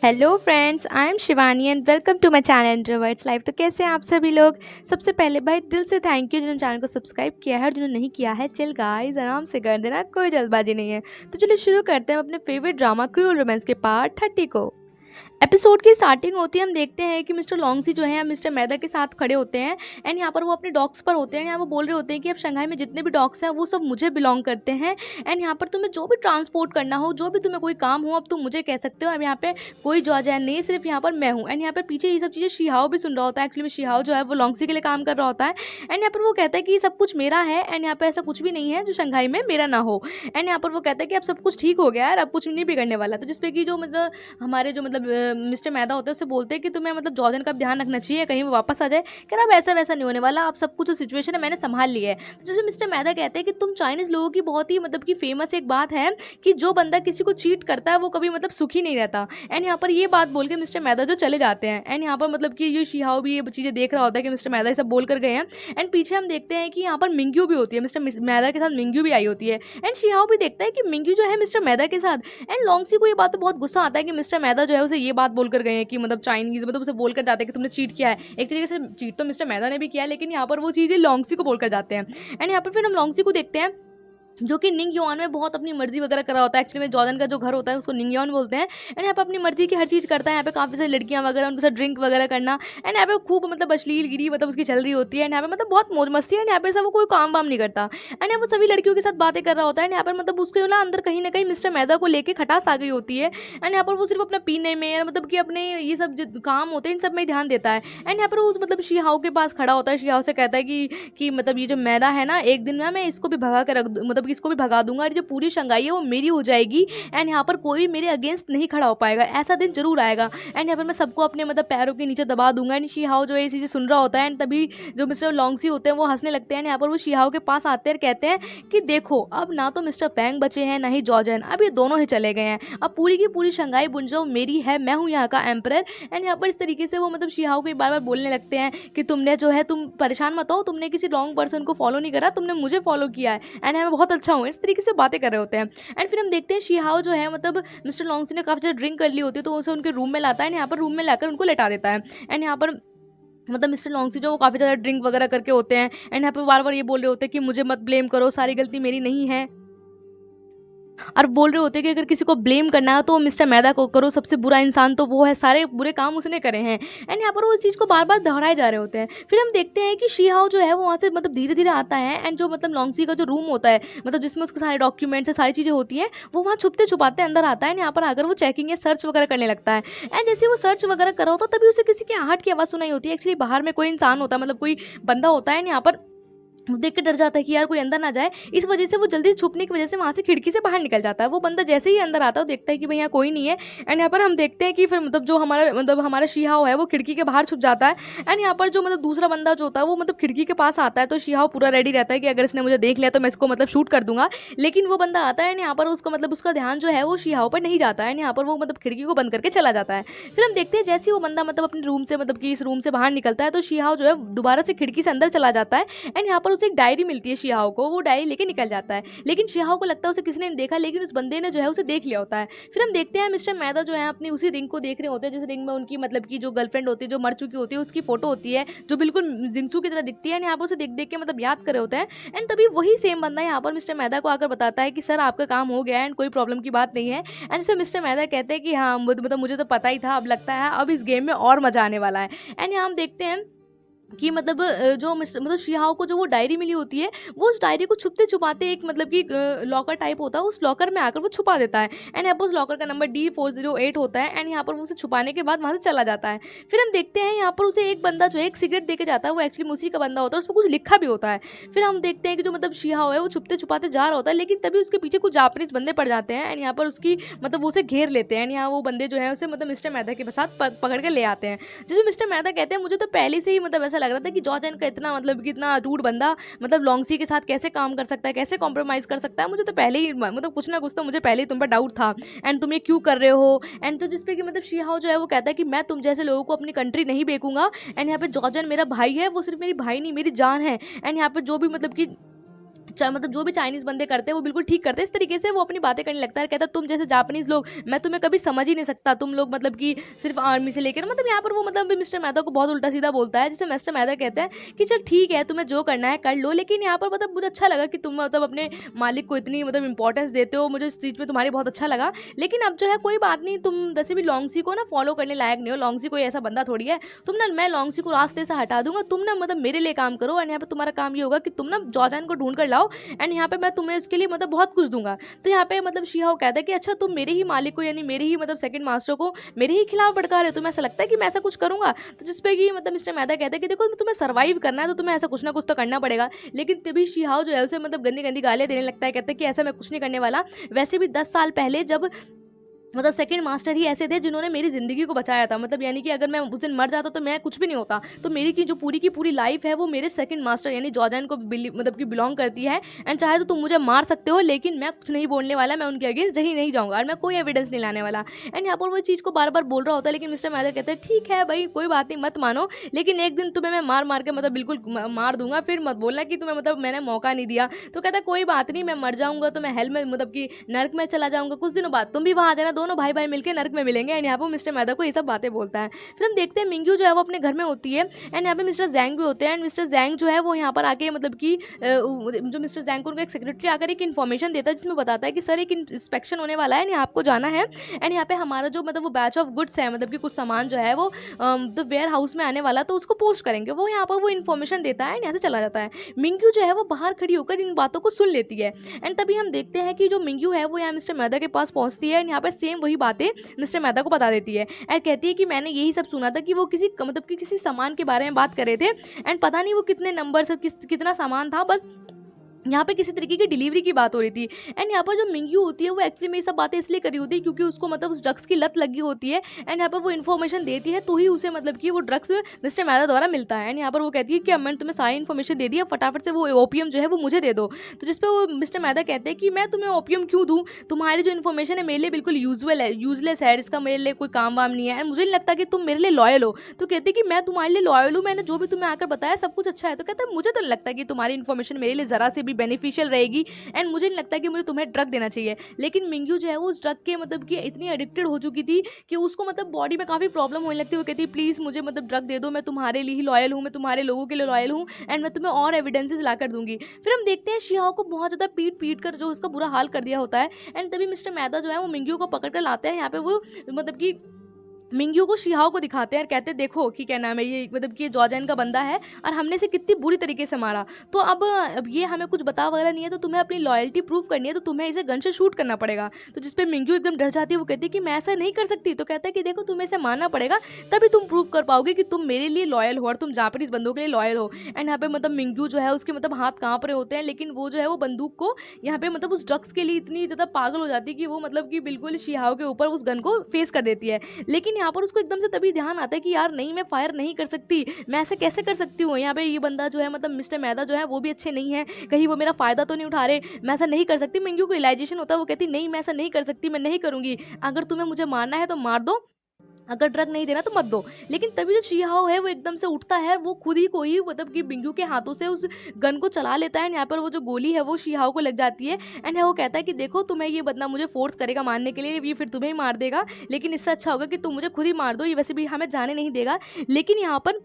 Hello friends, I am Shivani and welcome to my channel introverts life. तो कैसे हैं आप सभी लोग। सबसे पहले भाई दिल से थैंक यू जिन्होंने चैनल को सब्सक्राइब किया है और जिन्होंने नहीं किया है चिल गाइस आराम से कर देना, कोई जल्दबाजी नहीं है। तो चलिए शुरू करते हैं अपने फेवरेट ड्रामा क्रूअल रोमांस के पार्ट 30 को। एपिसोड की स्टार्टिंग होती है, हम देखते हैं कि मिस्टर लॉन्गसी जो है मिस्टर मैदा के साथ खड़े होते हैं एंड यहाँ पर वो अपने डॉग्स पर होते हैं। यहाँ वो बोल रहे होते हैं कि अब शंघाई में जितने भी डॉग्स हैं वो सब मुझे बिलोंग करते हैं एंड यहाँ पर तुम्हें जो भी ट्रांसपोर्ट करना हो, जो भी तुम्हें कोई काम हो, अब तुम मुझे कह सकते हो। अब यहाँ पे कोई जॉर्जैन नहीं, सिर्फ यहाँ पर मैं हूँ। एंड यहाँ पर पीछे ये सब चीज़ें शिहाओ भी सुन रहा होता है। एक्चुअली में शिहाओ जो है वो लॉन्गसी के लिए काम कर रहा होता है एंड यहाँ पर वो कहता है कि ये सब कुछ मेरा है एंड यहाँ पर ऐसा कुछ भी नहीं है जो शंघाई में मेरा ना हो। एंड यहाँ पर वो कहता है कि अब सब कुछ ठीक हो गया है, अब कुछ नहीं बिगड़ने वाला। तो जिसपे कि जो मतलब हमारे जो मतलब मिस्टर मैदा होते हैं उससे बोलते हैं कि तुम्हें मतलब जॉर्डन का ध्यान रखना चाहिए, कहीं वो वापस आ जाए। कह रहा अब ऐसा वैसा नहीं होने वाला, आप सब कुछ जो सिचुएशन है मैंने संभाल लिया है। तो जैसे मिस्टर मैदा कहते हैं कि तुम चाइनीज लोगों की बहुत ही मतलब की फेमस एक बात है कि जो बंदा किसी को चीट करता है वो कभी मतलब सुखी नहीं रहता। एंड यहाँ पर ये बात बोल के मिस्टर मैदा जो चले जाते हैं एंड यहाँ पर मतलब कि ये शिहाओ भी ये चीजें देख रहा होता है कि मिस्टर मैदा ये सब बोल कर गए हैं। एंड पीछे हम देखते हैं कि यहाँ पर मिंग्यू भी होती है, मिस्टर मैदा के साथ मिंग्यू भी आई होती है एंड शिहाओ भी देखता है कि मिंग्यू जो है मिस्टर मैदा के साथ। एंड लॉन्गसी को ये बात पे बहुत गुस्सा आता है कि मिस्टर मैदा जो है उसे ये बात बोल कर गए हैं कि मतलब चाइनीज मतलब उसे बोलकर जाते हैं कि तुमने चीट किया है। एक तरीके से चीट तो मिस्टर मैदा ने भी किया है, लेकिन यहाँ पर वो चीज़ें लॉन्गसी को बोलकर जाते हैं। एंड यहाँ पर फिर हम लॉन्गसी को देखते हैं जो कि निंग युआन में बहुत अपनी मर्जी वगैरह कर रहा होता है। एक्चुअली में जॉर्डन का जो घर होता है उसको निंग युआन बोलते हैं एंड यहाँ पे अपनी मर्जी की हर चीज़ करता है। यहाँ पे काफ़ी सारी लड़कियां वगैरह उनके साथ ड्रिंक वगैरह करना एंड यहाँ पे खूब मतलब अश्लीलगिरी मतलब उसकी चल रही होती है एंड यहाँ पे मतलब बहुत मौज मस्ती है। यहाँ पे सब वो कोई काम वाम नहीं करता एंड यहाँ पे सभी लड़कियों के साथ बातें कर रहा होता है। यहाँ पर मतलब उसके ना अंदर कहीं ना कहीं मिस्टर मैदा को लेकर खटास आ गई होती है एंड यहाँ पर वो सिर्फ अपना पीने में मतलब कि अपने ये सब जो काम होते हैं इन सब में ध्यान देता है। एंड यहाँ पर उस मतलब शिहाओ के पास खड़ा होता है, शिहाओ से कहता है कि मतलब ये जो मैदा है ना एक दिन ना मैं इसको भी भगा कर रख मतलब कि इसको भी भगा दूंगा, जो पूरी शंघाई है वो मेरी हो जाएगी एंड यहाँ पर कोई मेरे अगेंस्ट नहीं खड़ा हो पाएगा। ऐसा दिन जरूर आएगा एंड यहाँ पर मैं सबको अपने मतलब पैरों के नीचे दबा दूंगा। एंड शिहाओ जो है ये चीज़ें सुन रहा होता है एंड तभी जो मिस्टर लॉन्गसी होते हैं वो हंसने लगते हैं। यहाँ पर वो शिहाओ के पास आते हैं और कहते हैं कि देखो अब ना तो मिस्टर फैंग बचे हैं ना ही जॉर्जन, अब ये दोनों ही चले गए हैं। अब पूरी की पूरी शंघाई बुंजो मेरी है, मैं हूँ यहाँ का एम्परर। एंड यहाँ पर इस तरीके से वो मतलब शिहाओ को बार बार बोलने लगते हैं कि तुमने जो है तुम परेशान मत हो, तुमने किसी रॉन्ग पर्सन को फॉलो नहीं करा, तुमने मुझे फॉलो किया है एंड मैं बहुत अच्छा हूँ। इस तरीके से बातें कर रहे होते हैं। एंड फिर हम देखते हैं शिहाओ जो है मतलब मिस्टर लॉन्गसी ने काफ़ी ज़्यादा ड्रिंक कर ली होती है तो उसे उनके रूम में लाता है। यहाँ पर रूम में लाकर उनको लेटा देता है एंड यहाँ पर मतलब मिस्टर लॉन्गसी जो वो काफ़ी ज़्यादा ड्रिंक वगैरह करके होते हैं एंड यहाँ पर बार बार ये बोल रहे होते हैं कि मुझे मत ब्लेम करो, सारी गलती मेरी नहीं है। और बोल रहे होते हैं कि अगर किसी को ब्लेम करना है तो मिस्टर मैदा को करो, सबसे बुरा इंसान तो वो है, सारे बुरे काम उसने करे हैं। एंड यहाँ पर वो इस चीज़ को बार बार दोहराए जा रहे होते हैं। फिर हम देखते हैं कि शिहाओ जो है वो वहाँ से मतलब धीरे धीरे आता है एंड जो मतलब लॉन्गसी का जो रूम होता है मतलब जिसमें उसके सारे डॉक्यूमेंट्स है, सारी चीज़ें होती हैं, वो वहाँ छुपते छुपाते अंदर आता है। यहाँ पर आकर वो चेकिंग या सर्च वगैरह करने लगता है एंड जैसे वो सर्च वगैरह कर रहा होता है तभी उसे किसी की आहट की आवाज़ सुनाई होती है। एक्चुअली बाहर में कोई इंसान होता है मतलब कोई बंदा होता है, यहाँ पर वो देख के डर जाता है कि यार कोई अंदर ना जाए। इस वजह से वो जल्दी छुपने की वजह से वहाँ से खिड़की से बाहर निकल जाता है। वो बंदा जैसे ही अंदर आता है वो देखता है कि भाई यहाँ कोई नहीं है एंड यहाँ पर हम देखते हैं कि फिर मतलब जो हमारा शिहाओ है वो खिड़की के बाहर छुप जाता है एंड यहाँ पर जो मतलब दूसरा बंदा जो होता है वो मतलब खिड़की के पास आता है। तो शिहाओ पूरा रेडी रहता है कि अगर इसने मुझे देख लिया तो मैं इसको मतलब शूट कर दूंगा। लेकिन वो बंदा आता है यहाँ पर उसको मतलब उसका ध्यान जो है वो शिहाओ पर नहीं जाता है। यहाँ पर वो मतलब खिड़की को बंद करके चला जाता है। फिर हम देखते हैं जैसे ही वो बंदा मतलब अपने रूम से मतलब कि इस रूम से बाहर निकलता है तो शिहाओ जो है दोबारा से खिड़की से अंदर चला जाता है एंड यहाँ पर उसे एक डायरी मिलती है शिहाओ को, वो डायरी लेके निकल जाता है। लेकिन शिहाओ को लगता है उसे किसी ने देखा, लेकिन उस बंदे ने जो है उसे देख लिया होता है। फिर हम देखते हैं मिस्टर मैदा जो है अपनी उसी रिंग को देख रहे होते हैं जिस रिंग में उनकी मतलब की जो गर्लफ्रेंड होती है जो मर चुकी होती है उसकी फोटो होती है जो बिल्कुल जिंगसू की तरह दिखती है। यहाँ पर उसे देख देख के मतलब याद कर रहे होते हैं एंड तभी वही सेम बंदा यहाँ पर मिस्टर मैदा को आकर बताता है कि सर आपका काम हो गया है एंड कोई प्रॉब्लम की बात नहीं है। एंड जैसे मिस्टर मैदा कहते हैं कि हाँ मतलब मुझे तो पता ही था, अब लगता है अब इस गेम में और मजा आने वाला है। एंड यहाँ हम देखते हैं कि मतलब जो मतलब शिहाओ को जो वो डायरी मिली होती है वो उस डायरी को छुपते छुपाते एक मतलब कि लॉकर टाइप होता है, उस लॉकर में आकर वो छुपा देता है एंड यहाँ पर उस लॉकर का नंबर D408 होता है एंड यहाँ पर वो उसे छुपाने के बाद वहाँ से चला जाता है। फिर हम देखते हैं यहाँ पर उसे एक बंदा जो है एक सिगरेट देके जाता है, वो एक्चुअली उसी का बंदा होता है, उस पर कुछ लिखा भी होता है। फिर हम देखते हैं कि जो मतलब शिहाओ है वो छुपते छुपाते जा रहा होता है लेकिन तभी उसके पीछे कुछ जापानीज बंदे पड़ जाते हैं एंड यहाँ पर उसकी मतलब उसे घेर लेते हैं एंड यहाँ वो बंदे जो है उसे मतलब मिस्टर मैदा के साथ पकड़ के ले आते हैं। जिसमें मिस्टर मैदा कहते हैं मुझे तो पहले से ही मतलब ऐसा लग रहा था कि जॉर्जन का इतना मतलब कि इतना रूड बंदा मतलब लॉन्गसी के साथ कैसे काम कर सकता है, कैसे कॉम्प्रोमाइज़ कर सकता है। मुझे तो पहले ही मतलब कुछ ना कुछ तो मुझे पहले ही तुम पर डाउट था एंड तुम ये क्यों कर रहे हो। एंड तो जिसपे कि मतलब शिहाओ जो है वो कहता है कि मैं तुम जैसे लोगों को अपनी कंट्री नहीं बेचूंगा एंड यहाँ पे जॉर्जन मेरा भाई है, वो सिर्फ मेरी भाई नहीं मेरी जान है। एंड यहाँ पे जो भी मतलब कि मतलब जो भी चाइनीज़ बंदे करते हैं वो बिल्कुल ठीक करते हैं। इस तरीके से वो अपनी बातें करने लगता है, कहता है तुम जैसे जापानीज़ लोग मैं तुम्हें कभी समझ ही नहीं सकता, तुम लोग मतलब कि सिर्फ आर्मी से लेकर मतलब यहाँ पर वो मतलब मिस्टर मेहता को बहुत उल्टा सीधा बोलता है, जिसे मिस्टर मेहता कहते हैं कि चल ठीक है तुम्हें जो करना है कर लो, लेकिन यहाँ पर मतलब मुझे अच्छा लगा कि तुम मतलब अपने मालिक को इतनी मतलब इंपॉर्टेंस देते हो, मुझे इस चीज़ में तुम्हारी बहुत अच्छा लगा। लेकिन अब जो है कोई बात नहीं, तुम वैसे भी लॉन्गसी को ना फॉलो करने लायक नहीं हो, लॉन्गसी कोई ऐसा बंदा थोड़ी है, तुम ना मैं लॉन्गसी को रास्ते से हटा दूंगा, तुम ना मतलब मेरे लिए काम करो, और यहाँ पे तुम्हारा काम ये होगा कि तुम ना जॉर्जन को ढूंढ कर लाओ एंड यहाँ पे मैं तुम्हें इसके लिए मतलब बहुत कुछ दूंगा। तो यहाँ पे मतलब शीहाओ कहता है कि अच्छा तुम मेरे ही मालिक को यानी मेरे ही मतलब सेकंड मास्टर को मेरे ही खिलाफ भड़का रहे हो, तुम्हें ऐसा लगता है कि मैं ऐसा कुछ करूंगा? तो जिसपे कि मतलब मिस्टर मेहता कहता है कि देखो तुम्हें सर्वाइव करना है तो तुम्हें ऐसा कुछ ना कुछ तो करना पड़ेगा। लेकिन तभी शीहाओ जो है उसे मतलब गंदी गंदी गालियां देने लगता है, कहता है कि ऐसा मैं कुछ नहीं करने वाला। वैसे भी 10 साल पहले जब मतलब सेकंड मास्टर ही ऐसे थे जिन्होंने मेरी ज़िंदगी को बचाया था, मतलब यानी कि अगर मैं उस दिन मर जाता तो मैं कुछ भी नहीं होता। तो मेरी की पूरी लाइफ है वो मेरे सेकंड मास्टर यानी जॉर्जन को मतलब कि बिलोंग करती है। एंड चाहे तो तुम मुझे मार सकते हो, लेकिन मैं कुछ नहीं बोलने वाला, मैं उनके अगेंस्ट ही नहीं जाऊँगा और मैं कोई एविडेंस नहीं लाने वाला। एंड यहाँ पर वो चीज़ को बार बार बोल रहा होता है, लेकिन मिस्टर मेहता कहते हैं ठीक है भाई कोई बात नहीं, मत मानो, लेकिन एक दिन तुम्हें मैं मार मार के मतलब बिल्कुल मार दूंगा, फिर मत बोलना कि तुम्हें मतलब मैंने मौका नहीं दिया। तो कहता है कोई बात नहीं, मैं मर जाऊंगा तो मैं हेल में मतलब कि नर्क में चला जाऊंगा, कुछ दिनों बाद तुम भी वहाँ आ जाना, दोनों भाई भाई मिलकर नर्क में मिलेंगे। एंड यहाँ पर मिस्टर मेहता को ये सब बातें बोलता है। फिर हम देखते हैं मिंग्यू जो है वो अपने घर में होती है एंड यहाँ पे मिस्टर जैंग भी होते हैं। एंड मिस्टर जैंग जो है वो यहाँ पर आके मतलब कि जो मिस्टर जैंग को उनका एक सेक्रेटरी आकर एक इन्फॉर्मेशन देता है, जिसमें बताता है कि सर एक इंस्पेक्शन होने वाला है, यहाँ आपको जाना है। एंड यहाँ पे हमारा जो मतलब वो बैच ऑफ गुड्स है, मतलब कि कुछ सामान जो है वो द वेयर हाउस में आने वाला, तो उसको पोस्ट करेंगे। वो यहाँ पर वो इन्फॉर्मेशन देता है, यहाँ से चला जाता है। मिंग्यू जो है वो बाहर खड़ी होकर इन बातों को सुन लेती है। एंड तभी हम देखते हैं कि जो मिंग्यू है वो यहाँ मिस्टर मेहता के पास पहुंचती है एंड यहाँ पर सेम वही बातें मिस्टर मेहता को बता देती है। एंड कहती है कि मैंने यही सब सुना था कि वो किसी मतलब कि किसी सामान के बारे में बात कर रहे थे एंड पता नहीं वो कितने नंबर से कितना सामान था, बस यहाँ पे किसी तरीके की डिलीवरी की बात हो रही थी। एंड यहाँ पर जो मिंग्यू होती है वो एक्चुअली में ये सब बातें इसलिए करी होती है क्योंकि उसको मतलब उस ड्रग्स की लत लगी होती है। एंड यहाँ पर वो इन्फॉर्मेशन देती है तो ही उसे मतलब कि वो ड्रग्स मिस्टर मेहता द्वारा मिलता है। एंड यहाँ पर वो कहती है कि अब मैंने तुम्हें सारी इन्फॉर्मेशन दे दी है, फटाफट से वो ओपियम जो है वो मुझे दे दो। तो जिसपे वो मिस्टर मेहता कहते हैं कि मैं तुम्हें ओपियम क्यों दूँ, तुम्हारी जो इन्फॉर्मेशन है मेरे लिए बिल्कुल यूजलेस है, इसका मेरे लिए कोई काम वाम नहीं है एंड मुझे नहीं लगता कि तुम मेरे लिए लॉयल हो। तो कहते हैं कि मैं तुम्हारे लिए लॉयल हूँ, मैंने जो भी तुम्हें आकर बताया सब कुछ अच्छा है। तो कहता है मुझे तो नहीं लगता कि तुम्हारी इन्फॉर्मेशन मेरे लिए ज़रा से भी बेनिफिशियल रहेगी एंड मुझे नहीं लगता कि मुझे तुम्हें ड्रग देना चाहिए। लेकिन मिंग्यू जो है वो उस ड्रग के मतलब कि इतनी एडिक्टेड हो चुकी थी कि उसको मतलब बॉडी में काफ़ी प्रॉब्लम होने लगती है। वो कहती है प्लीज़ मुझे मतलब ड्रग दे दो, मैं तुम्हारे लिए ही लॉयल हूँ, मैं तुम्हारे लोगों के लिए लॉयल हूँ एंड मैं तुम्हें और एविडेंसेस ला कर दूंगी। फिर हम देखते हैं शिहाओ को बहुत ज़्यादा पीट पीट कर जो उसका बुरा हाल कर दिया होता है। एंड तभी मिस्टर मेहता जो है वो मिंग्यू को पकड़ कर लाते हैं। यहाँ पे वो मतलब कि मिंग्यू को शिहाओ को दिखाते हैं और कहते हैं देखो कि क्या नाम है ये मतलब कि जॉर्जन का बंदा है और हमने इसे कितनी बुरी तरीके से मारा। तो अब ये हमें कुछ बता वगैरह नहीं है, तो तुम्हें अपनी लॉयल्टी प्रूव करनी है तो तुम्हें इसे गन से शूट करना पड़ेगा। तो जिस पे मिंग्यू एकदम डर जाती है, वो कहती है कि मैं ऐसा नहीं कर सकती। तो कहता है कि देखो तुम्हें इसे मारना पड़ेगा तभी तुम प्रूव कर पाओगे कि तुम मेरे लिए लॉयल हो और तुम जापानीज बंदों के लिए लॉयल हो। एंड यहाँ पे मतलब मिंग्यू जो है उसके मतलब हाथ कांप रहे होते हैं, लेकिन वो जो है वो बंदूक को यहाँ पे मतलब उस ड्रग्स के लिए इतनी ज़्यादा पागल हो जाती है कि वो मतलब कि बिल्कुल शिहाओ के ऊपर उस गन को फेस कर देती है। लेकिन यहाँ पर उसको एकदम से तभी ध्यान आता है कि यार नहीं मैं फायर नहीं कर सकती, मैं ऐसे कैसे कर सकती हूँ, यहाँ पे ये बंदा जो है मतलब मिस्टर मेहता जो है वो भी अच्छे नहीं है, कहीं वो मेरा फायदा तो नहीं उठा रहे, मैं ऐसा नहीं कर सकती। मिंग्यू को रियलाइजेशन होता है, वो कहती नहीं मैं ऐसा नहीं कर सकती, मैं नहीं करूँगी, अगर तुम्हें मुझे मारना है तो मार दो, अगर ड्रग नहीं देना तो मत दो। लेकिन तभी जो शिहाओ है वो एकदम से उठता है, वो खुद ही को ही मतलब कि मिंग्यू के हाथों से उस गन को चला लेता है। यहाँ पर वो जो गोली है वो शिहाओ को लग जाती है एंड वो कहता है कि देखो तुम्हें ये बंदा मुझे फोर्स करेगा मारने के लिए, ये फिर तुम्हें ही मार देगा, लेकिन इससे अच्छा होगा कि तुम मुझे खुद ही मार दो, ये वैसे भी हमें जाने नहीं देगा। लेकिन यहाँ पर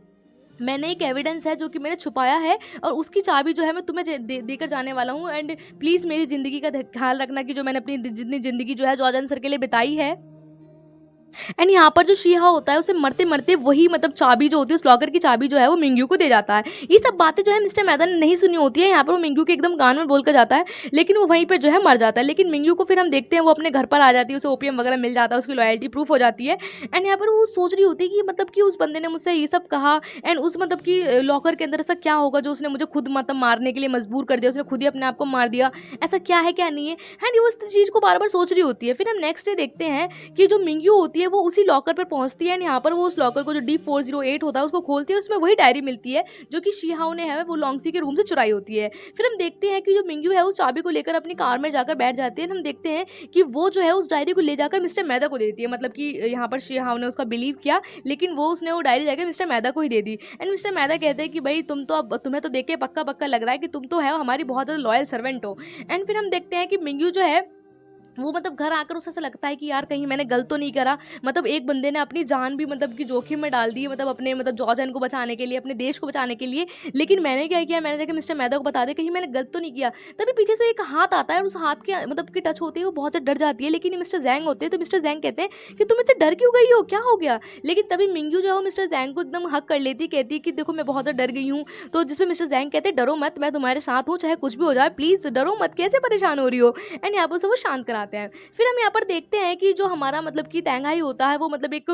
मैंने एक एविडेंस है जो कि मैंने छुपाया है और उसकी चाबी जो है मैं तुम्हें देकर जाने वाला हूँ। एंड प्लीज़ मेरी ज़िंदगी का ख्याल रखना कि जो मैंने अपनी जितनी ज़िंदगी जो है जॉर्जन सर के लिए बिताई है। एंड यहाँ पर जो शिहा होता है उसे मरते मरते वही मतलब चाबी जो होती है उस लॉकर की चाबी जो है वो मिंग्यू को दे जाता है। ये सब बातें जो है मिस्टर मेहता ने नहीं सुनी होती है, यहाँ पर वो मिंग्यू के एकदम कान में बोल कर जाता है, लेकिन वो वहीं पर जो है मर जाता है। लेकिन मिंग्यू को फिर हम देखते हैं वो अपने घर पर आ जाती है, उसे ओपीएम वगैरह मिल जाता है, उसकी लॉयल्टी प्रूफ हो जाती है। एंड यहाँ पर वो सोच रही होती है कि मतलब कि उस बंदे ने मुझसे ये सब कहा एंड उस मतलब कि लॉकर के अंदर ऐसा क्या होगा जो उसने मुझे खुद मतलब मारने के लिए मजबूर कर दिया, उसने खुद ही अपने आप को मार दिया, ऐसा क्या है क्या नहीं है। एंड वो उस चीज़ को बार बार सोच रही होती है। फिर हम नेक्स्ट डे देखते हैं कि जो मिंग्यू होती है लिए वो उसी लॉकर पर पहुंचती है एंड यहाँ पर वो उस लॉकर को जो D408 होता है उसको खोलती है, उसमें वही डायरी मिलती है जो कि शी हाओ ने है वो लॉन्गसी के रूम से चुराई होती है। फिर हम देखते हैं कि जो मिंग्यू है उस चाबी को लेकर अपनी कार में जाकर बैठ जाती है। हम देखते हैं कि वो जो है उस डायरी को ले जाकर मिस्टर मैदा को देती है, मतलब कि यहाँ पर शी हाओ ने उसका बिलीव किया लेकिन वो उसने वो डायरी जाकर मिस्टर मैदा को ही दे दी। एंड मिस्टर मैदा कहते हैं कि भाई तुम तो अब तुम्हें तो देख के पक्का पक्का लग रहा है कि तुम तो है हमारी बहुत ज़्यादा लॉयल सर्वेंट हो। एंड फिर हम देखते हैं कि मिंग्यू जो है वो मतलब घर आकर उसे ऐसा लगता है कि यार कहीं मैंने गलत तो नहीं करा, मतलब एक बंदे ने अपनी जान भी मतलब कि जोखिम में डाल दी है, मतलब अपने मतलब जॉर्जन को बचाने के लिए, अपने देश को बचाने के लिए, लेकिन मैंने क्या किया, मैंने जाकर मिस्टर मैदा को बता दिया कहीं मैंने गलत तो नहीं किया। तभी पीछे से एक हाथ आता है और उस हाथ के मतलब की टच होती है वो बहुत ज़्यादा डर जाती है, लेकिन ये मिस्टर जैंग होते हैं तो मिस्टर जैंग कहते हैं कि तुम इतने डर क्यों गई हो, क्या हो गया। लेकिन तभी मिंग्यू जो है वो मिस्टर जैंग को एकदम हक कर लेती, कहती कि देखो मैं बहुत ज़्यादा डर गई हूँ। तो जिसमें मिस्टर जैंग कहते हैं डरो मत, मैं तुम्हारे साथ हूँ चाहे कुछ भी हो जाए, प्लीज़ डरो मत, कैसे परेशान हो रही हो। एंड यहाँ पर से वो शांत कराते हैं। फिर हम यहाँ पर देखते हैं कि जो हमारा मतलब कि तेंगाई होता है वो मतलब एक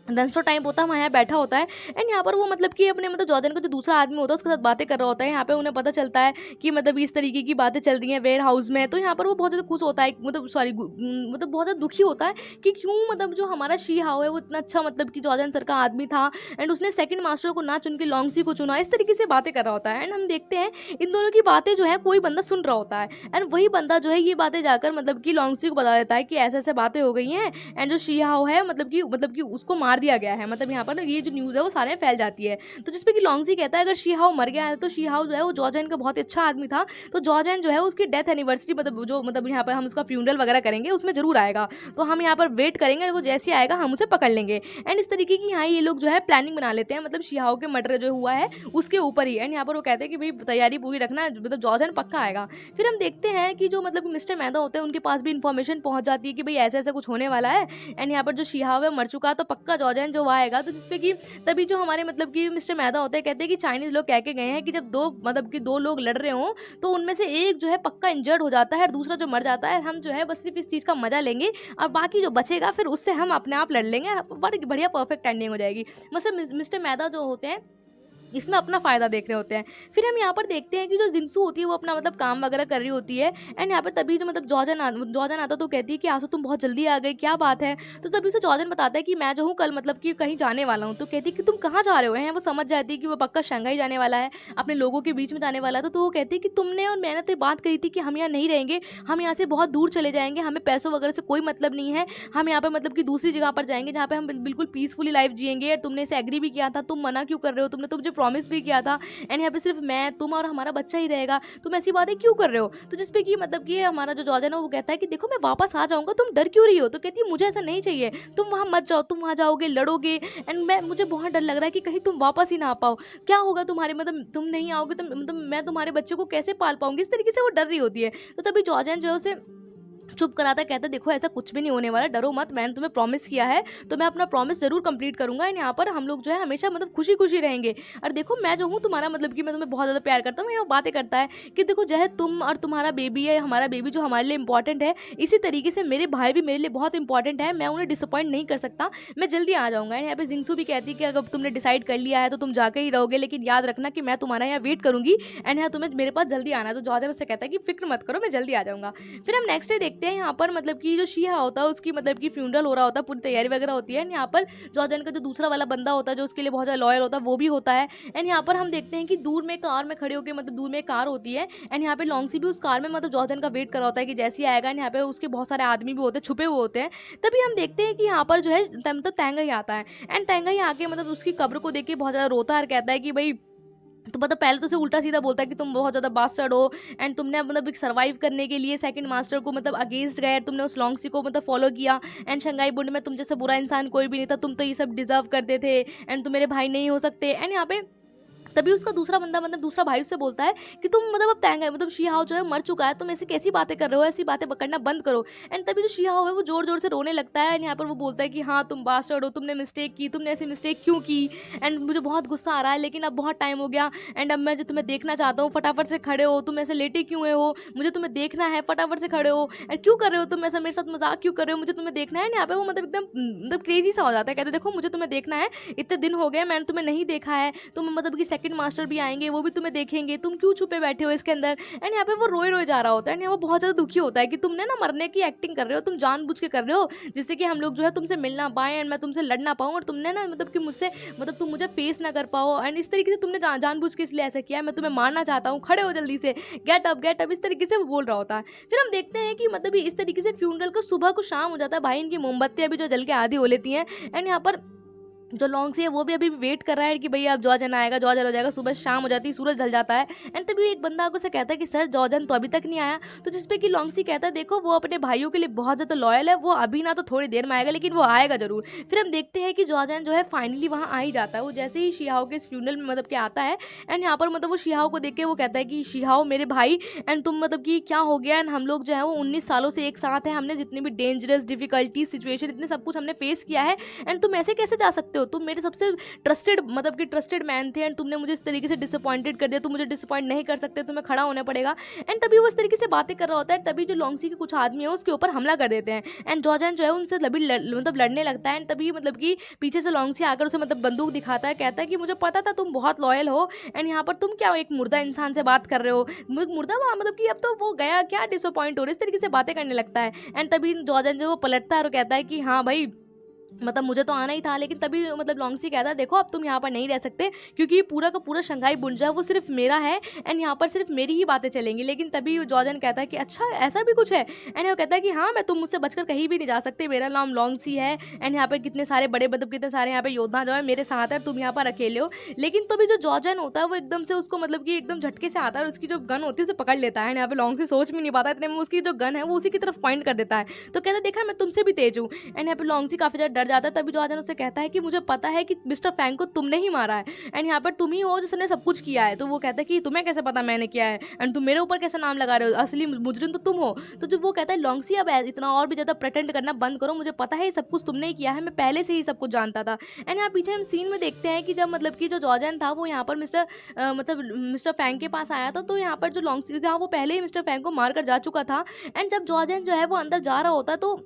लंच टाइम होता है, वहाँ यहाँ बैठा होता है एंड यहाँ पर वो मतलब कि अपने मतलब जॉर्डन का जो दूसरा आदमी होता है उसके साथ बातें कर रहा होता है। यहाँ पे उन्हें पता चलता है कि मतलब इस तरीके की बातें चल रही हैं वेयर हाउस में, तो यहाँ पर वो बहुत ज़्यादा खुश होता है, मतलब सॉरी मतलब बहुत ज़्यादा दुखी होता है कि क्यों मतलब जो हमारा शी हाओ है वो इतना अच्छा मतलब कि जॉर्डन सर का आदमी था एंड उसने सेकंड मास्टर को ना चुन के लॉन्गसी को चुना, इस तरीके से बातें कर रहा होता है। एंड हम देखते हैं इन दोनों की बातें जो है कोई बंदा सुन रहा होता है एंड वही बंदा जो है ये बातें जाकर मतलब कि लॉन्गसी को बता देता है कि ऐसे ऐसे बातें हो गई हैं एंड जो शी हाओ है मतलब कि उसको मार दिया गया है, मतलब यहाँ पर ना ये जो न्यूज़ है वो सारे में फैल जाती है। तो जिसपे कि लॉन्गसी कहता है अगर शी हाओ मर गया है तो शी हाओ जो है वो जॉर्जन का बहुत अच्छा आदमी था, तो जॉर्जन जो है उसकी डेथ एनिवर्सरी मतलब जो मतलब यहाँ पर हम उसका फ्यूनरल वगैरह करेंगे उसमें जरूर आएगा, तो हम यहाँ पर वेट करेंगे, वो जैसे ही आएगा हम उसे पकड़ लेंगे। एंड इस तरीके की यहाँ ये लोग जो है प्लानिंग बना लेते हैं, मतलब शी हाओ के मर्डर जो हुआ है उसके ऊपर ही। एंड यहाँ पर वो कहते हैं कि भाई तैयारी पूरी रखना, मतलब जॉर्जन पक्का आएगा। फिर हम देखते हैं कि जो मतलब मिस्टर मैदा होते हैं उनके पास भी इन्फॉर्मेशन पहुंच जाती है कि भाई ऐसे ऐसे कुछ होने वाला है एंड यहाँ पर जो शी हाओ है मर चुका है तो पक्का जॉर्जन जो आएगा। तो जिसपे कि तभी जो हमारे मतलब कि मिस्टर मैदा होते हैं कहते हैं कि चाइनीज लोग कह के गए हैं कि जब दो मतलब कि दो लोग लड़ रहे हों तो उनमें से एक जो है पक्का इंजर्ड हो जाता है और दूसरा जो मर जाता है, हम जो है बस सिर्फ इस चीज़ का मजा लेंगे और बाकी जो बचेगा फिर उससे हम अपने आप लड़ लेंगे, बड़ी बढ़िया परफेक्ट एंडिंग हो जाएगी। मतलब मिस्टर मैदा जो होते हैं इसमें अपना फ़ायदा देख रहे होते हैं। फिर हम यहाँ पर देखते हैं कि जो जिनसू होती है वो अपना मतलब काम वगैरह कर रही होती है एंड यहाँ पे तभी जो मतलब जॉर्जन आता तो कहती है कि आंसू तुम बहुत जल्दी आ गई, क्या बात है। तो तभी उसे जॉर्जन बताता है कि मैं जो हूँ कल मतलब कि कहीं जाने वाला हूँ। तो कहती है कि तुम कहाँ जा रहे हो। हैं वो समझ जाती है कि वो पक्का शंघाई जाने वाला है, अपने लोगों के बीच में जाने वाला है। तो वो कहती है कि तुमने और मैंने तो बात करी थी कि हम यहाँ नहीं रहेंगे, हम यहाँ से बहुत दूर चले जाएंगे, हमें पैसों वगैरह से कोई मतलब नहीं है, हम यहाँ पे मतलब कि दूसरी जगह पर जाएंगे जहाँ पे हम बिल्कुल पीसफुली लाइफ जिएंगे। तुमने इसे एग्री भी किया था, तुम मना क्यों कर रहे हो, तुमने तो मुझे प्रॉमिस भी किया था एंड यहाँ पे सिर्फ मैं तुम और हमारा बच्चा ही रहेगा, तुम ऐसी बातें क्यों कर रहे हो। तो जिसपे कि मतलब कि हमारा जो जॉर्जन है वो कहता है कि देखो मैं वापस आ जाऊंगा, तुम डर क्यों रही हो। तो कहती है मुझे ऐसा नहीं चाहिए, तुम वहाँ मत जाओ, तुम वहाँ जाओगे लड़ोगे एंड मुझे बहुत डर लग रहा है कि कहीं तुम वापस ही ना आ पाओ, क्या होगा तुम्हारे मतलब तुम नहीं आओगे तो मतलब मैं तुम्हारे बच्चे को कैसे पाल पाऊंगी। इस तरीके से वो डर रही होती है। तो तभी जॉर्जन जो है उसे चुप कराता, कहता देखो ऐसा कुछ भी नहीं होने वाला, डरो मत, मैंने तुम्हें प्रॉमिस किया है तो मैं अपना प्रॉमिस जरूर कंप्लीट करूंगा एंड यहाँ पर हम लोग जो है हमेशा मतलब खुशी खुशी रहेंगे। और देखो मैं जो हूँ तुम्हारा मतलब कि मैं तुम्हें बहुत ज़्यादा प्यार करता हूँ। यहाँ बातें करता है कि देखो जो है तुम और तुम्हारा बेबी है, हमारा बेबी जो हमारे लिए इंपॉर्टेंट है, इसी तरीके से मेरे भाई भी मेरे लिए बहुत इंपॉर्टेंट है, मैं उन्हें डिसअपॉइंट नहीं कर सकता, मैं जल्दी आ जाऊँगा। एंड यहाँ पे जिंगसू भी कहती है कि अगर तुमने डिसाइड कर लिया है तो तुम जाकर ही रहोगे, लेकिन याद रखना कि मैं तुम्हारा यहाँ वेट करूंगी एंड यहाँ तुम्हें मेरे पास जल्दी आना है। तो जॉर्जन उससे कहता है कि फिक्र मत करो, मैं जल्दी आ जाऊँगा। फिर हम नेक्स्ट डे देखते हैं यहाँ पर मतलब कि जो शी हाओ होता है उसकी मतलब कि फ्यूनरल हो रहा होता है, पूरी तैयारी वगैरह होती है एंड यहाँ पर जॉर्जन का जो दूसरा वाला बंदा होता है जो उसके लिए बहुत ज़्यादा लॉयल होता है वो भी होता है। एंड यहाँ पर हम देखते हैं कि दूर में कार में खड़े होकर मतलब दूर में एक कार होती है एंड यहाँ पे लॉन्गसी भी उस कार में मतलब जॉर्जन का वेट कर रहा होता है कि जैसे ही आएगा। एंड यहाँ पे उसके बहुत सारे आदमी भी होते हैं, छुपे हुए होते हैं। तभी हम देखते हैं कि यहाँ पर जो है मतलब तेंगाई आता है एंड तेंगाई आके मतलब उसकी कब्र को देख के बहुत ज़्यादा रोता है और कहता है कि भाई तो मतलब पहले तो उसे उल्टा सीधा बोलता है कि तुम बहुत ज़्यादा बास्टर्ड हो एंड तुमने मतलब एक सर्वाइव करने के लिए सेकंड मास्टर को मतलब अगेंस्ट गए, तुमने उस लॉन्गसी को मतलब फॉलो किया एंड शंघाई बुंड में तुम जैसे बुरा इंसान कोई भी नहीं था, तुम तो ये सब डिजर्व करते थे एंड तुम मेरे भाई नहीं हो सकते। एंड यहाँ पे तभी उसका दूसरा बंदा मतलब दूसरा भाई उससे बोलता है कि तुम मतलब अब तेंगाई मतलब शी हाओ जो है मर चुका है, तुम ऐसी कैसी बातें कर रहे हो, ऐसी बातें करना बंद करो। एंड तभी जो शी हाओ है वो जोर जोर से रोने लगता है एंड यहाँ पर वो बोलता है कि हाँ तुम बास्टर्ड हो, तुमने मिस्टेक की, तुमने ऐसी मिस्टेक क्यों की एंड मुझे बहुत गुस्सा आ रहा है, लेकिन अब बहुत टाइम हो गया एंड अब मैं जो तुम्हें देखना चाहता हूँ, फटाफट से खड़े हो, तुम ऐसे लेटे क्यों हो, मुझे तुम्हें देखना है, फटाफट से खड़े हो एंड क्यों कर रहे हो तुम ऐसा, मेरे साथ मजाक क्यों कर रहे हो, मुझे तुम्हें देखना है। यहाँ पे वो मतलब एकदम मतलब क्रेजी सा हो जाता है, कहते देखो मुझे तुम्हें देखना है, इतने दिन हो गए मैंने तुम्हें नहीं देखा है, तुम मतलब कि सेकंड मास्टर भी आएंगे, वो भी तुम्हें देखेंगे, तुम क्यों छुपे बैठे हो इसके अंदर। एंड यहाँ पे वो रोए रोए जा रहा होता है, एंड वो बहुत ज़्यादा दुखी होता है कि तुमने ना मरने की एक्टिंग कर रहे हो, तुम जानबूझ के कर रहे हो जिससे कि हम लोग जो है तुमसे मिल ना पाए एंड मैं तुमसे लड़ ना पाऊँ, और तुमने ना मतलब कि मुझसे मतलब तुम मुझे फेस ना कर पाओ, एंड इस तरीके से तुमने जानबूझ के इसलिए ऐसा किया है, मैं तुम्हें मारना चाहता हूँ, खड़े हो जल्दी से, गेट अप, इस तरीके से वो बोल रहा होता है। फिर हम देखते हैं कि मतलब इस तरीके से फ्यूनरल को सुबह को शाम हो जाता है, भाई इनकी मोमबत्तियां भी जो जल के आधी हो लेती हैं, एंड यहाँ पर जो लॉन्ग सी है वो भी अभी वेट कर रहा है कि भैया अब जॉर्जन आएगा, जॉर्जन हो जाएगा, सुबह शाम हो जाती है, सूरज ढल जाता है, एंड तभी एक बंदा आगे से कहता है कि सर जॉर्जन तो अभी तक नहीं आया। तो जिसपे कि लॉन्ग सी कहता है देखो वो अपने भाइयों के लिए बहुत ज़्यादा लॉयल है, वो अभी ना तो थोड़ी देर में आएगा लेकिन वो आएगा जरूर। फिर हम देखते हैं कि जॉर्जन जो है फाइनली वहाँ आ ही जाता है, वो जैसे ही शिहाओ के इस फ्यूनरल में मतलब कि आता है, एंड यहाँ पर मतलब वो शिहाओ को देख के वो कहता है कि शिहाओ मेरे भाई, एंड तुम मतलब कि क्या हो गया, एंड हम लोग जो है वो 19 सालों से एक साथ हैं, हमने जितनी भी डेंजरस डिफिकल्टी सिचुएशन इतने सब कुछ हमने फेस किया है, एंड तुम ऐसे कैसे जा सकते हो, तुम मेरे सबसे ट्रस्टेड मतलब कि ट्रस्टेड मैन थे, एंड तुमने मुझे इस तरीके से डिसअपॉइंटेड कर दिया, तुम मुझे डिसअपॉइंट नहीं कर सकते, तुम्हें खड़ा होना पड़ेगा। एंड तभी वो इस तरीके से बातें कर रहा होता है, तभी जो लॉन्गसी के कुछ आदमी है उसके ऊपर हमला कर देते हैं, एंड जॉर्जन जो है उनसे मतलब लड़ने लगता है, एंड तभी मतलब कि पीछे से लॉन्गसी आकर उसे मतलब बंदूक दिखाता है, कहता है कि मुझे पता था तुम बहुत लॉयल हो, एंड यहाँ पर तुम क्या एक मुर्दा इंसान से बात कर रहे हो, मुर्दा वहाँ मतलब कि अब तो वो गया, क्या डिसअपॉइंट हो रहे, इस तरीके से बातें करने लगता है। एंड तभी जॉर्जन जो वो पलटता है और कहता है कि हाँ भाई मतलब मुझे तो आना ही था, लेकिन तभी मतलब लॉन्गसी कहता है देखो अब तुम यहाँ पर नहीं रह सकते, क्योंकि ये पूरा का पूरा शंघाई बुंज है वो सिर्फ मेरा है, एंड यहाँ पर सिर्फ मेरी ही बातें चलेंगी। लेकिन तभी जॉर्जन कहता है कि अच्छा ऐसा भी कुछ है, एंड वो कहता है कि हाँ मैं तुम मुझसे बचकर कहीं भी नहीं जा सकते, मेरा नाम लॉन्गसी है, एंड यहाँ पर कितने सारे बड़े मतलब कितने सारे यहाँ पे योद्धा जो है मेरे साथ है, तुम यहाँ पर अकेले हो। लेकिन तभी जो जॉर्जन होता है वो एकदम से उसको मतलब कि एकदम झटके से आता है और उसकी जो गन होती है उसे पकड़ लेता है, यहाँ पे लॉन्गसी सोच भी नहीं पाता, इतने में उसकी जो गन है वो उसी की तरफ पॉइंट कर देता है। तो कहता है देखा मैं तुमसे भी तेज हूँ, एंड यहाँ पे लॉन्गसी काफी ज्यादा डर जाता है। तभी जॉर्जन उससे कहता है कि मुझे पता है कि मिस्टर फैंग को तुमने ही मारा है, एंड यहाँ पर तुम ही हो जिसने सब कुछ किया है। तो वो कहता है कि तुम्हें कैसे पता मैंने किया है, एंड तुम मेरे ऊपर कैसे नाम लगा रहे हो, असली मुजरिम तो तुम हो। तो जो वो कहता है लॉन्गसी अब इतना और भी ज्यादा प्रेटेंड करना बंद करो, मुझे पता है ये सब कुछ तुमने ही किया है, मैं पहले से ही सब कुछ जानता था। एंड यहाँ पीछे हम सीन में देखते हैं कि जब मतलब कि जो जॉर्जन था वो यहाँ पर मिस्टर फैंग के पास आया था, तो यहाँ पर जो लॉन्गसी था वो पहले ही मिस्टर फैंग को मार कर जा चुका था। एंड जब जॉर्जन जो है वो अंदर जा रहा होता तो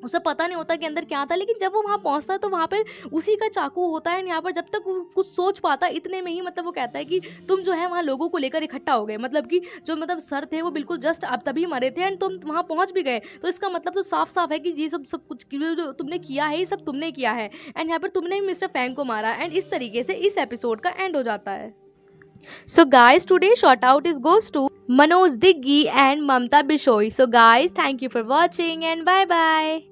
उसे पता नहीं होता कि अंदर क्या था, लेकिन जब वो वहाँ पहुँचता है तो वहाँ पर उसी का चाकू होता है। यहाँ पर जब तक वो कुछ सोच पाता इतने में ही मतलब वो कहता है कि तुम जो है वहाँ लोगों को लेकर इकट्ठा हो गए, मतलब कि जो मतलब सर थे वो बिल्कुल जस्ट अब तभी मरे थे, एंड तुम वहाँ पहुँच भी गए, तो इसका मतलब तो साफ साफ है कि ये सब कुछ जो तुमने किया है ये सब तुमने किया है, एंड यहाँ पर तुमने ही मिस्टर फैंग को मारा। एंड इस तरीके से इस एपिसोड का एंड हो जाता है। So guys, today's shout out is goes to Manoj Diggi and Mamta Bishoy. So guys, thank you for watching and bye bye.